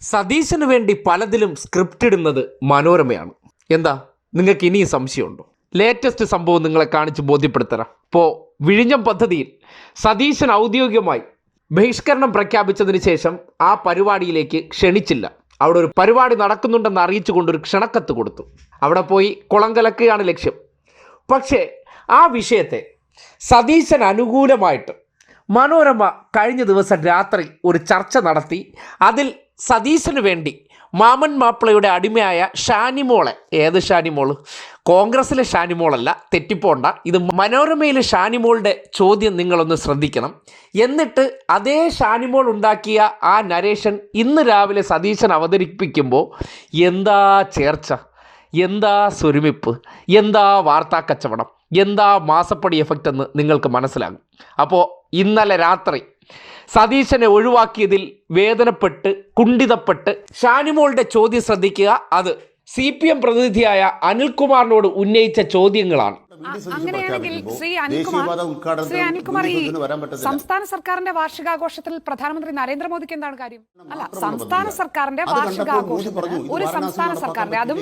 സതീശന് വേണ്ടി പലതിലും സ്ക്രിപ്റ്റ് ഇടുന്നത് മനോരമയാണ്. എന്താ നിങ്ങൾക്ക് ഇനിയും സംശയമുണ്ടോ? ലേറ്റസ്റ്റ് സംഭവം നിങ്ങളെ കാണിച്ച് ബോധ്യപ്പെടുത്തരാം. ഇപ്പോൾ വിഴിഞ്ഞം പദ്ധതിയിൽ സതീശൻ ഔദ്യോഗികമായി ബഹിഷ്കരണം പ്രഖ്യാപിച്ചതിന് ശേഷം ആ പരിപാടിയിലേക്ക് ക്ഷണിച്ചില്ല. അവിടെ ഒരു പരിപാടി നടക്കുന്നുണ്ടെന്ന് അറിയിച്ചുകൊണ്ടൊരു ക്ഷണക്കത്ത് കൊടുത്തു. അവിടെ പോയി കുളം കലക്കുകയാണ് ലക്ഷ്യം. പക്ഷേ ആ വിഷയത്തെ സതീശൻ അനുകൂലമായിട്ട് മനോരമ കഴിഞ്ഞ ദിവസം രാത്രി ഒരു ചർച്ച നടത്തി. അതിൽ സതീശന് വേണ്ടി മാമൻ മാപ്പിളയുടെ അടിമയായ ഷാനിമോളെ, ഏത് ഷാനിമോൾ? കോൺഗ്രസിലെ ഷാനിമോളല്ല, തെറ്റിപ്പോണ്ട. ഇത് മനോരമയിലെ ഷാനിമോളുടെ ചോദ്യം നിങ്ങളൊന്ന് ശ്രദ്ധിക്കണം. എന്നിട്ട് അതേ ഷാനിമോൾ ഉണ്ടാക്കിയ ആ നരേഷൻ ഇന്ന് രാവിലെ സതീശൻ അവതരിപ്പിക്കുമ്പോൾ എന്താ ചേർച്ച, എന്താ സ്വരുമിപ്പ്, എന്താ വാർത്താ കച്ചവടം, എന്താ മാസപ്പടി എഫക്റ്റ് എന്ന് നിങ്ങൾക്ക് മനസ്സിലാകും. അപ്പോൾ ഇന്നലെ രാത്രി സതീശനെ ഒഴിവാക്കിയതിൽ വേദനപ്പെട്ട് കുണ്ഠിതപ്പെട്ട് ഷാനിമോളുടെ ചോദ്യം ശ്രദ്ധിക്കുക. അത് CPM പ്രതിനിധിയായ അനിൽകുമാറിനോട് ഉന്നയിച്ച ചോദ്യങ്ങളാണ്. അങ്ങനെയാണെങ്കിൽ ശ്രീ അനിൽകുമാർ, ഈ സംസ്ഥാന സർക്കാരിന്റെ വാർഷികാഘോഷത്തിൽ പ്രധാനമന്ത്രി നരേന്ദ്രമോദിക്ക് എന്താണ് കാര്യം? അല്ല, സംസ്ഥാന സർക്കാരിന്റെ വാർഷികാഘോഷത്തിൽ ഒരു സംസ്ഥാന സർക്കാരിന്റെ, അതും